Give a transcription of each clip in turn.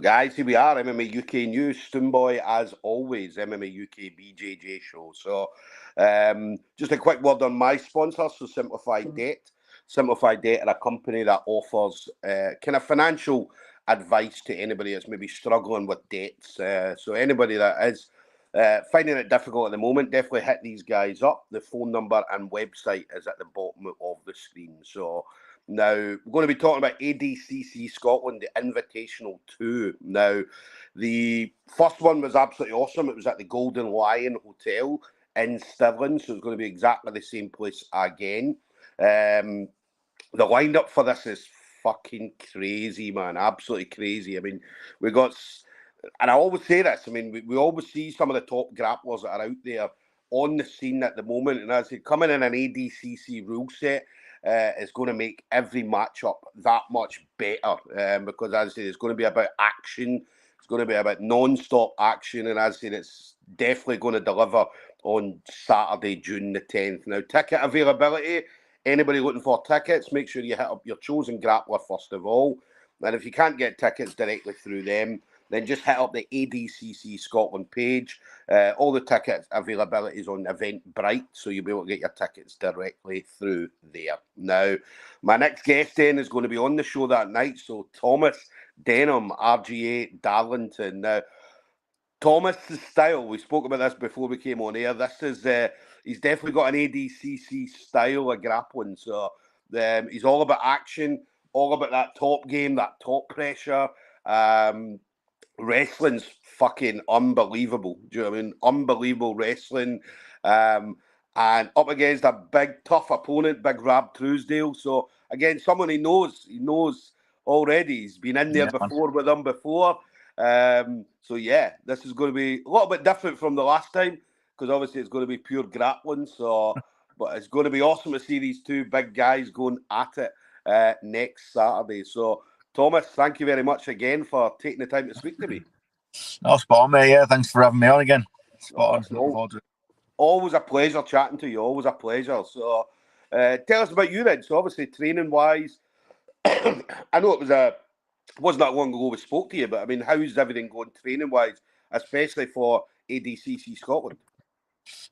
guys, here we are, MMA UK News, Stoomboy as always, MMA UK BJJ show. So just a quick word on my sponsor, so Simplified Debt. Simplified Debt are a company that offers kind of financial advice to anybody that's maybe struggling with debts. So anybody that is finding it difficult at the moment, definitely hit these guys up. The phone number and website is at the bottom of the screen. So now, we're going to be talking about ADCC Scotland, the Invitational 2. Now, the first one was absolutely awesome. It was at the Golden Lion Hotel in Stirling, so it's going to be exactly the same place again. The lineup for this is fucking crazy, man. Absolutely crazy. I mean, we got, and I always say this, I mean, we always see some of the top grapplers that are out there on the scene at the moment, and as they coming in an ADCC rule set, is going to make every matchup that much better because, as I say, it's going to be about action. It's going to be about non-stop action. And as I say, it's definitely going to deliver on Saturday, June the 10th. Now, ticket availability, anybody looking for tickets, make sure you hit up your chosen grappler first of all. And if you can't get tickets directly through them, then just hit up the ADCC Scotland page. All the ticket availability is on Eventbrite, so you'll be able to get your tickets directly through there. Now, my next guest then is going to be on the show that night, so Thomas Denham, RGA Darlington. Now, Thomas's style, we spoke about this before we came on air, this is, he's definitely got an ADCC style of grappling, so he's all about action, all about that top game, that top pressure. Wrestling's fucking unbelievable. Do you know what I mean? Unbelievable wrestling. And up against a big, tough opponent, big Rab Truesdale. So, again, someone he knows already. He's been in there before with him before. So, yeah, this is going to be a little bit different from the last time because obviously it's going to be pure grappling. So, but it's going to be awesome to see these two big guys going at it next Saturday. So, Thomas, thank you very much again for taking the time to speak to me. No, spot on, mate. Yeah, thanks for having me on again. Spot on. Looking forward to it. Always a pleasure chatting to you. Always a pleasure. So, tell us about you then. So, obviously, training-wise, I know it wasn't that long ago we spoke to you, but I mean, how's everything going training-wise, especially for ADCC Scotland?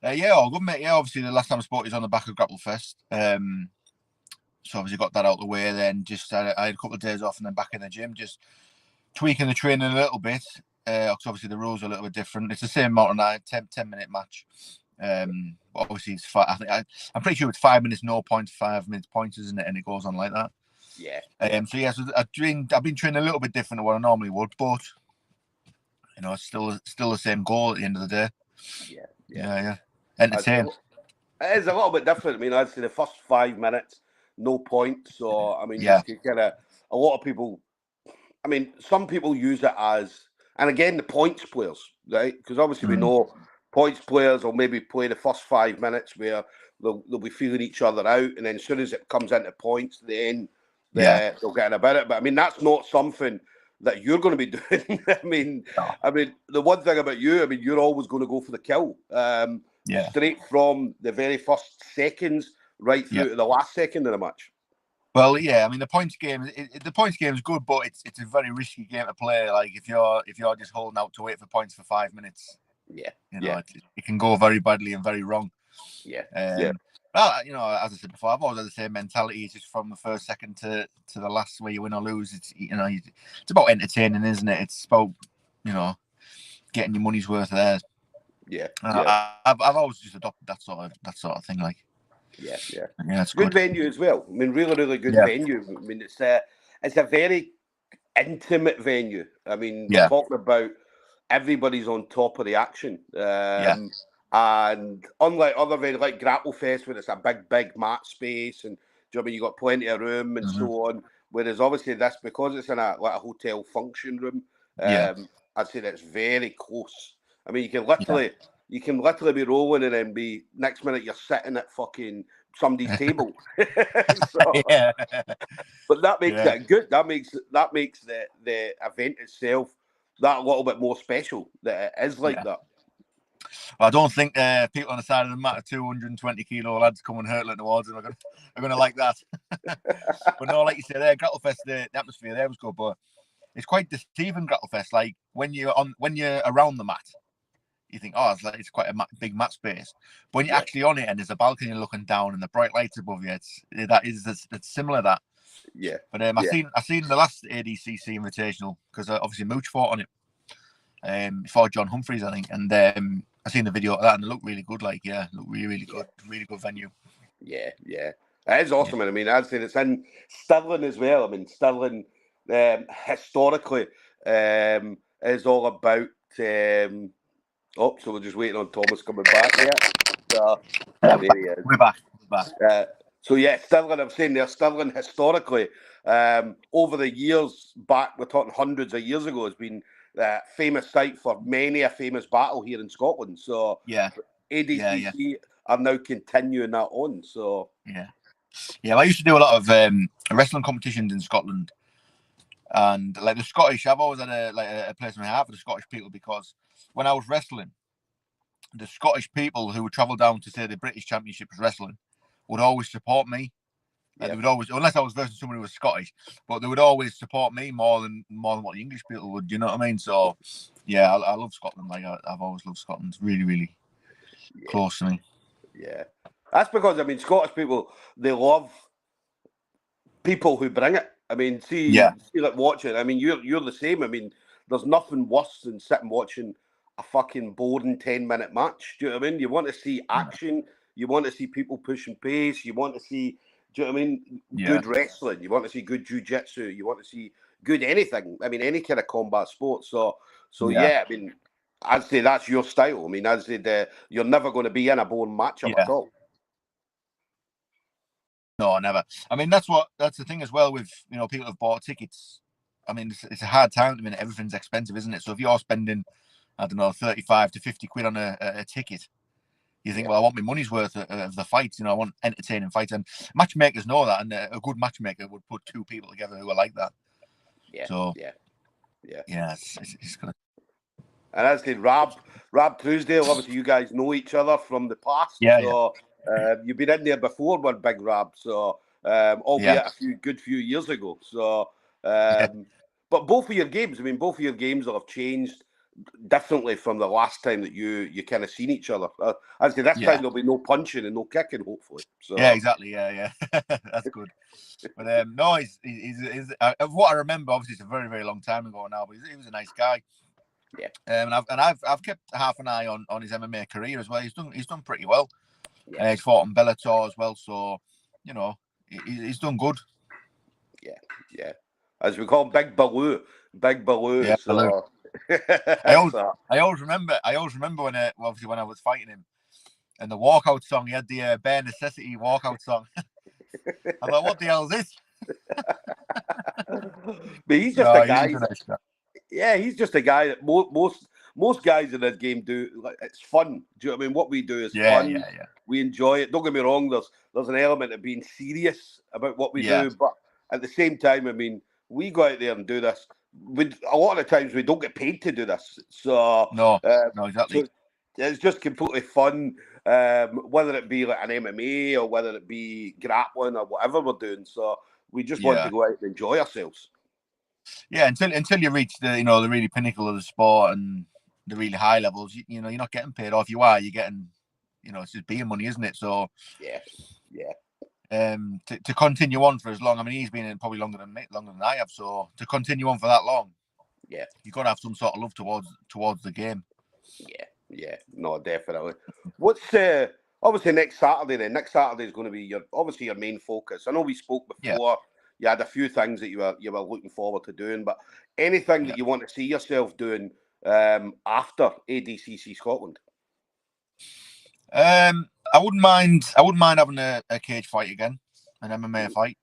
Yeah, all good, mate. Yeah, obviously, the last time I spoke is on the back of Grapple Fest. So obviously got that out of the way. Then just I had a couple of days off and then back in the gym, just tweaking the training a little bit. Because obviously the rules are a little bit different. It's the same amount of night, 10-minute match. But obviously it's I'm pretty sure it's 5 minutes no points, 5 minutes points, isn't it? And it goes on like that. Yeah. So I've been training a little bit different than what I normally would, but you know, it's still the same goal at the end of the day. Yeah. Entertain. It is a little bit different. I mean, I'd say the first 5 minutes, no points. So, I mean, just to kind of, a lot of people, I mean, some people use it as, and again, the points players, right? Because obviously we know points players will maybe play the first 5 minutes where they'll be feeling each other out. And then as soon as it comes into points, then they'll get in about it. But I mean, that's not something that you're going to be doing. I mean, the one thing about you, I mean, you're always going to go for the kill. Straight from the very first seconds right through to the last second of the match. Well, yeah, I mean the points game is good, but it's a very risky game to play. Like if you're just holding out to wait for points for 5 minutes, it can go very badly and very wrong. Well, you know, as I said before, I've always had the same mentality. It's just from the first second to the last, where you win or lose. It's it's about entertaining, isn't it? It's about getting your money's worth there. I've always just adopted that sort of thing. Like, it's good venue as well. I mean, really good venue. I mean, it's a very intimate venue. I mean, we're talking about everybody's on top of the action. And unlike other venues like Grapple Fest, where it's a big mat space, and you know, you got plenty of room and so on. Whereas obviously this, because it's in a hotel function room, I'd say that's very close. I mean, you can literally be rolling and then be next minute you're sitting at fucking somebody's table. But that makes it good. That makes the event itself that little bit more special. That it is like that. I don't think people on the side of the mat, 220 kilo lads coming hurtling towards them, are going to like that. But no, like you said, Grapple Fest, the atmosphere there was good. But it's quite deceiving, Grapplefest. Like when you're around the mat, you think, oh, it's quite a big mat space. But when you're actually on it and there's a balcony looking down and the bright lights above you, it's similar to that. Yeah. But I seen the last ADCC Invitational, because obviously Mooch fought on it. Fought John Humphreys, I think, and I seen the video of that and it looked really good. Like, yeah, looked really good, really good venue. Yeah. It is awesome. And I mean, I'd say it's in Stirling as well. I mean, Stirling historically is all about. So we're just waiting on Thomas coming back here. So there he is. We're back. So yeah, Stirling. I'm saying there, Stirling historically, over the years back, we're talking hundreds of years ago, has been a famous site for many a famous battle here in Scotland. So yeah, ADCC are now continuing that on. So yeah. I used to do a lot of wrestling competitions in Scotland, and like the Scottish, I've always had a place in my heart for the Scottish people, because when I was wrestling, the Scottish people who would travel down to, say, the British Championship was wrestling would always support me. And they would always, unless I was versing someone who was Scottish, but they would always support me more than what the English people would. You know what I mean? So yeah, I love Scotland. Like I've always loved Scotland. It's really, really close to me. Yeah, that's because, I mean, Scottish people, they love people who bring it. I mean, see like watching. I mean, you're the same. I mean, there's nothing worse than sitting watching a fucking boring 10-minute match. Do you know what I mean? You want to see action. You want to see people pushing pace. You want to see, do you know what I mean? Good wrestling. You want to see good jiu-jitsu. You want to see good anything. I mean, any kind of combat sport. So yeah, I mean, I'd say that's your style. I mean, I'd say you're never going to be in a boring matchup at all. No, never. I mean, that's the thing as well with, you know, people who've bought tickets. I mean, it's a hard time. I mean, everything's expensive, isn't it? So if you're spending, I don't know, 35 to 50 quid on a ticket, you think, well, I want my money's worth of the fights. You know, I want entertaining fights, and matchmakers know that, and a good matchmaker would put two people together who are like that. Yeah. So yeah. It's gonna. And as I said, Rab Truesdale, obviously you guys know each other from the past. You've been in there before with Big Rab, so albeit a few years ago. So, but both of your games, I mean, both of your games will have changed differently from the last time that you kind of seen each other. I'd say this time there'll be no punching and no kicking, hopefully. So yeah, exactly. Yeah, that's good. But no, he's what I remember. Obviously, it's a very, very long time ago now. But he was a nice guy. Yeah. And I've kept half an eye on his MMA career as well. He's done pretty well. Yeah. He's fought on Bellator as well, so you know he's done good. Yeah. As we call him, Big Baloo. Yeah, so. Baloo. I always remember when obviously when I was fighting him, and the walkout song, he had the bare necessity walkout song. I thought, what the hell is this? But he's just a guy. Yeah, he's just a guy that most guys in this game do. Like, it's fun. Do you know what I mean? What we do is fun. Yeah. We enjoy it. Don't get me wrong. There's an element of being serious about what we do, but at the same time, I mean, we go out there and do this. A lot of the times we don't get paid to do this. So no, exactly. So it's just completely fun, whether it be like an MMA or whether it be grappling or whatever we're doing. So we just want to go out and enjoy ourselves. Yeah, until you reach the the really pinnacle of the sport and the really high levels, you're not getting paid. Or if you are, you're getting, it's just beer money, isn't it? So yeah. To continue on for as long. I mean, he's been in probably longer than I have. So to continue on for that long, you've got to have some sort of love towards the game. Yeah, no, definitely. What's obviously next Saturday? Then next Saturday is going to be your main focus. I know we spoke before. Yeah. You had a few things that you were looking forward to doing, but anything that you want to see yourself doing after ADCC Scotland? I wouldn't mind having a cage fight again, an MMA fight.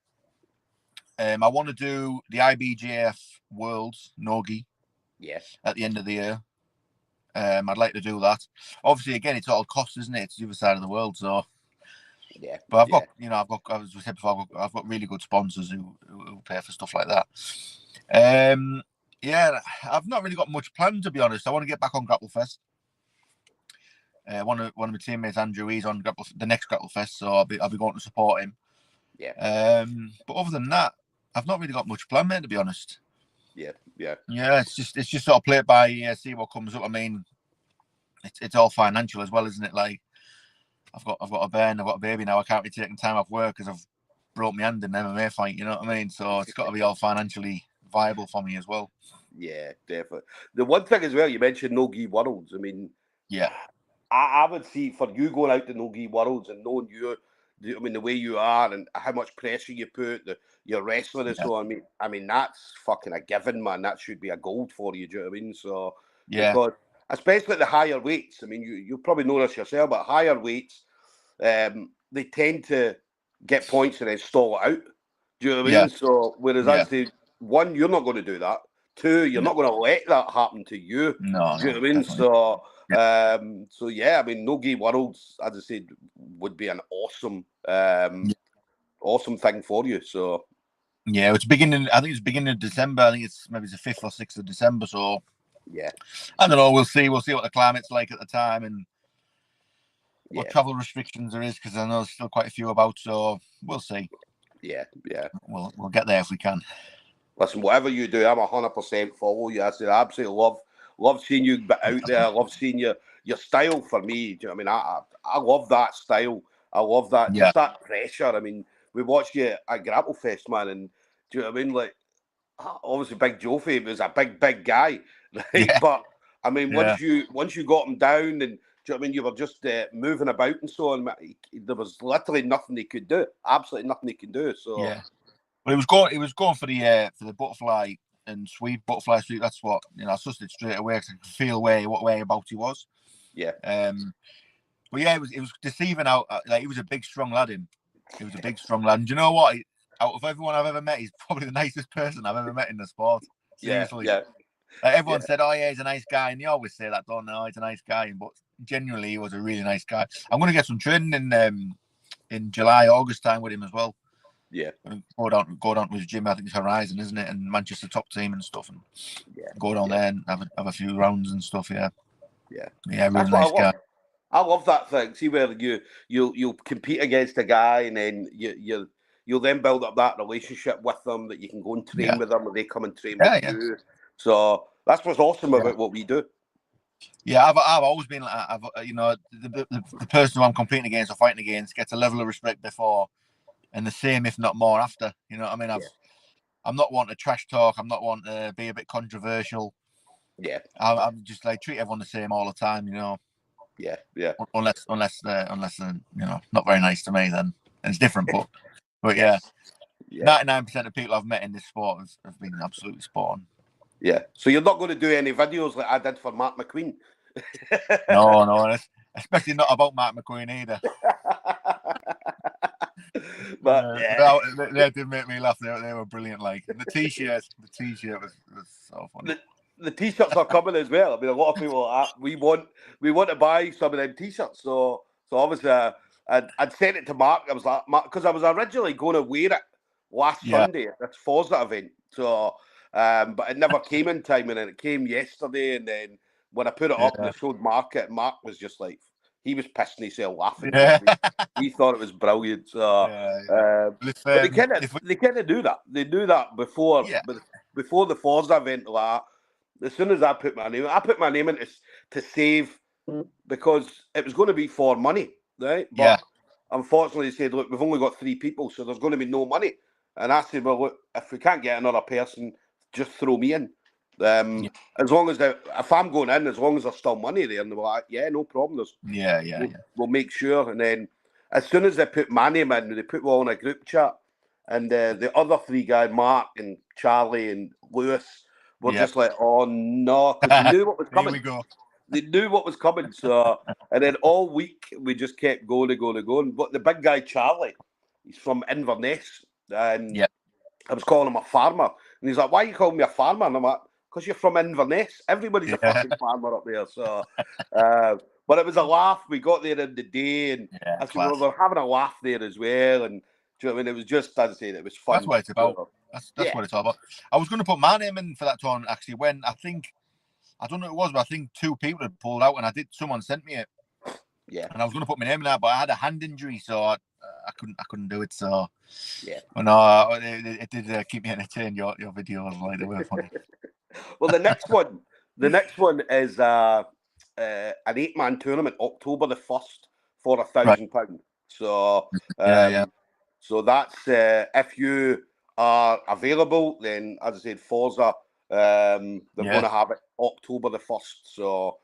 I want to do the IBJF Worlds Nogi. Yes. At the end of the year. I'd like to do that. Obviously, again, it's all cost, isn't it? It's the other side of the world, so. Yeah. But I've got, as we said before, I've got really good sponsors who pay for stuff like that. I've not really got much planned, to be honest. I want to get back on Grapplefest. One of my teammates, Andrew, he's on the next Grapplefest, so I'll be going to support him. Yeah. But other than that, I've not really got much planned, mate, to be honest. Yeah. It's just sort of play it by ear, see what comes up. I mean, it's all financial as well, isn't it? Like, I've got a bairn, I've got a baby now. I can't be taking time off work because I've broke my hand in an MMA fight. You know what I mean? So it's got to be all financially viable for me as well. Yeah, definitely. The one thing as well, you mentioned no-gi worlds. I mean, yeah, I would see for you going out to no-gi worlds and knowing you, I mean, the way you are and how much pressure you put, your wrestling and so on. I mean, that's fucking a given, man. That should be a gold for you. Do you know what I mean? So, because especially at the higher weights, I mean, you probably know this yourself, but higher weights, they tend to get points and then stall it out. Do you know what I mean? So, whereas I'd say, one, you're not going to do that. Two, you're not going to let that happen to you. No, do you know what I mean? So, I mean, no-gi worlds, as I said, would be an awesome, awesome thing for you. So, yeah, it's beginning. I think it's beginning of December. I think it's maybe the 5th or 6th of December. So, yeah, I don't know. We'll see. We'll see what the climate's like at the time and what travel restrictions there is, because I know there's still quite a few about. So we'll see. Yeah. We'll get there if we can. Listen, whatever you do, I'm 100% follow you. I absolutely love seeing you out there. I love seeing your style. For me, do you know what I mean? I love that style. I love that, just that pressure. I mean, we watched you at Grapple Fest, man, and do you know what I mean? Like, obviously, Big Jofi was a big guy, right? But I mean, once you got him down, and do you know what I mean? You were just moving about and so on. There was literally nothing he could do. Absolutely nothing he could do. So But he was going for the butterfly and sweep, butterfly sweep. That's what, I sussed it straight away because I could feel what way about he was. Yeah. But yeah, it was deceiving out. Like, he was a big, strong lad. He was a big, strong lad. And do you know what? Out of everyone I've ever met, he's probably the nicest person I've ever met in the sport. Seriously. Yeah. Like, everyone said, "Oh yeah, he's a nice guy," and they always say that, don't they? Oh, he's a nice guy, but genuinely, he was a really nice guy. I'm going to get some training in July, August time with him as well. Yeah. Go down to his gym. I think it's Horizon, isn't it? And Manchester Top Team and stuff. And go down there and have a few rounds and stuff. Yeah. Really nice guy. I love that thing. See, where you'll compete against a guy, and then you'll then build up that relationship with them, that you can go and train with them, or they come and train with you. So that's what's awesome about what we do. Yeah, I've always been like, the person who I'm competing against or fighting against gets a level of respect before, and the same, if not more, after. You know what I mean? I'm not wanting to trash talk. I'm not wanting to be a bit controversial. Yeah. I'm just like, treat everyone the same all the time. Yeah. Unless not very nice to me, then it's different. But 99% of people I've met in this sport have been absolutely spot on. Yeah. So you're not going to do any videos like I did for Mark McQueen? No, especially not about Mark McQueen either. But they did make me laugh. They were brilliant. Like, the t-shirt was so funny. The t-shirts are coming as well. I mean, a lot of people we want to buy some of them t-shirts. So obviously, I'd sent it to Mark. I was like, Mark, because I was originally going to wear it last Sunday at this Forza event. So, but it never came in time, and then it came yesterday. And then when I put it up and I showed Mark it, Mark was just like, he was pissing himself laughing. Yeah. He thought it was brilliant. So, but they kind of do that. They do that before the Forza event. Like, as soon as I put my name in to save, because it was going to be for money, right? But unfortunately, they said, look, we've only got 3 people, so there's going to be no money. And I said, well, look, if we can't get another person, just throw me in. As long as if I'm going in, as long as there's still money there, and they were like, yeah, no problem. We'll make sure. And then as soon as they put my name in, they put me all in a group chat, and the other 3 guys, Mark and Charlie and Lewis, were just like, oh no, because they knew what was coming. Here we go. They knew what was coming. So, and then all week we just kept going. But the big guy Charlie, he's from Inverness, and I was calling him a farmer, and he's like, "Why are you calling me a farmer?" And I'm like, "Because you're from Inverness. Everybody's a fucking farmer up there." So, but it was a laugh. We got there in the day, and we were having a laugh there as well. And do you know what I mean? It was just, as I said, it was fun. That's what it's about. That's what it's all about. I was going to put my name in for that tournament, actually, when I don't know who it was, but I think 2 people had pulled out, and someone sent me it. Yeah. And I was going to put my name in that, but I had a hand injury, so I couldn't do it. So yeah, but no, it did keep me entertained. Your videos, like, they were funny. Well, the next one is an 8-man tournament, October the 1st, for £1,000. So Yeah. So that's if you are available, then as I said, Forza, they're going to have it October the 1st. So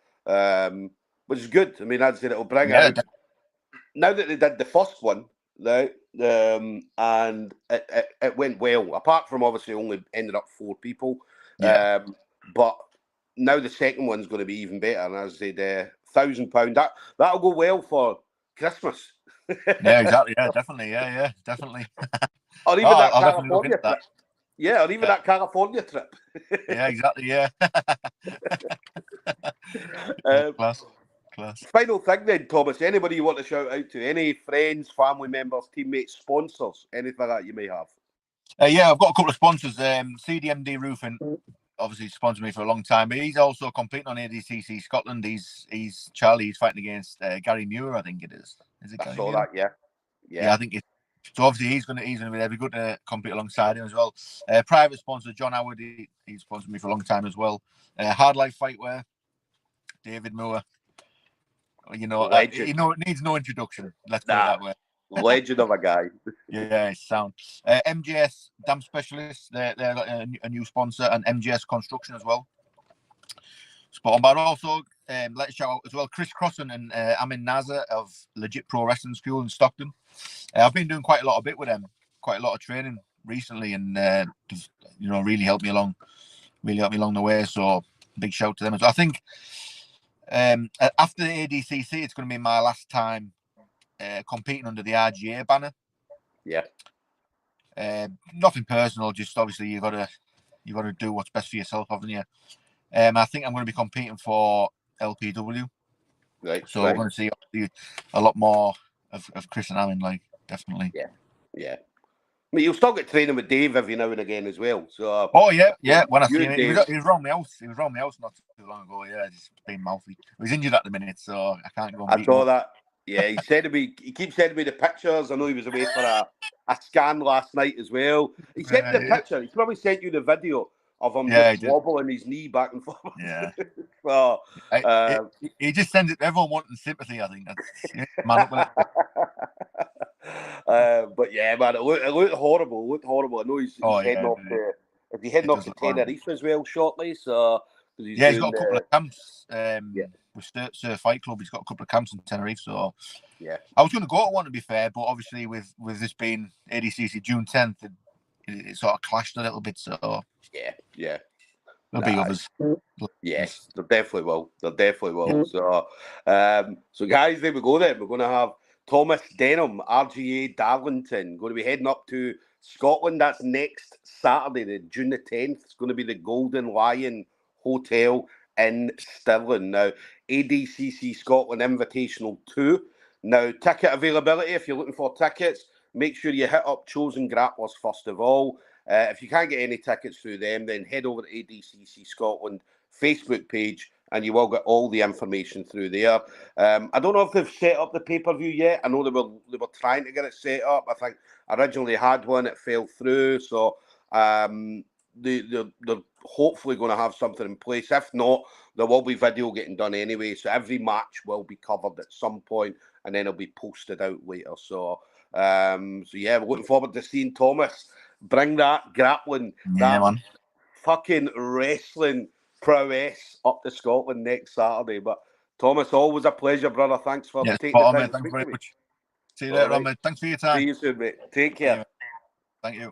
which is good. I mean, as I said, it'll bring out. Now that they did the first one, right, and it went well. Apart from obviously only ended up 4 people, but now the second one's going to be even better. And as I said, £1,000 that'll go well for Christmas. Yeah, exactly. Yeah, definitely. Yeah, definitely. Or even that California trip. Yeah, or even that California trip. Yeah, exactly. Yeah. Class. Final thing then, Thomas. Anybody you want to shout out to? Any friends, family members, teammates, sponsors, anything that you may have? Yeah, I've got a couple of sponsors. CDMD Roofing, obviously sponsored me for a long time, but he's also competing on ADCC Scotland. He's Charlie. He's fighting against Gary Muir, I think it is. Is it? I saw that. Yeah. I think it's. So obviously he's gonna be there. Be good to compete alongside him as well. Private sponsor John Howard. He's sponsored me for a long time as well. Hard Life Fightwear, David Moore. You know, it needs no introduction. Let's put it that way. Legend of a guy. Yeah, sound. MGS Dam Specialists, they're a new sponsor, and MGS Construction as well. Spot on. But also, let's shout out as well Chris Crossan and Amin Nazar of Legit Pro Wrestling School in Stockton. I've been doing quite a lot of bit with them, quite a lot of training recently, and really helped me along the way. So big shout to them as well. I think after the ADCC, it's going to be my last time competing under the RGA banner. Yeah. Nothing personal, just obviously you got to do what's best for yourself, haven't you? I think I'm going to be competing for LPW. Right. So we're going to see a lot more of Chris and Alan, like, definitely. Yeah. I mean, you'll still get training with Dave every now and again as well. So. Yeah. When I see him, he was around my house. He was around my house not too long ago. Yeah, just being mouthy. He was injured at the minute, so I can't go. I saw that. Yeah, he keeps sending me the pictures. I know he was away for a scan last night as well. He sent me the picture. He's probably sent you the video of him just wobbling his knee back and forth. Yeah. So, he just sends it to everyone wanting sympathy, I think. But yeah, man, it looked horrible. I know he's heading off to. Is he heading off to Tenerife as well shortly? So he's got a couple of camps. With Sir Fight Club, he's got a couple of camps in Tenerife. So I was going to go to one, to be fair, but obviously with this being ADCC June 10th, it sort of clashed a little bit. So yeah. There'll be others. Yes, there definitely will. So, so guys, there we go. Then we're going to have Thomas Denham, RGA Darlington, going to be heading up to Scotland. That's next Saturday, June the 10th. It's going to be the Golden Lion Hotel in Stirling. Now, ADCC Scotland Invitational 2. Now, ticket availability, if you're looking for tickets, make sure you hit up Chosen Grapplers first of all. If you can't get any tickets through them, then head over to ADCC Scotland Facebook page and you will get all the information through there. I don't know if they've set up the pay-per-view yet. I know they were trying to get it set up. I think originally had one, it fell through. So they're hopefully going to have something in place. If not, there will be video getting done anyway. So every match will be covered at some point and then it'll be posted out later. So we're looking forward to seeing Thomas bring that grappling, fucking wrestling prowess up to Scotland next Saturday. But Thomas, always a pleasure, brother. Thanks for taking the time. Thanks very much. See you later on, mate. Thanks for your time. See you soon, mate. Take care. Thank you.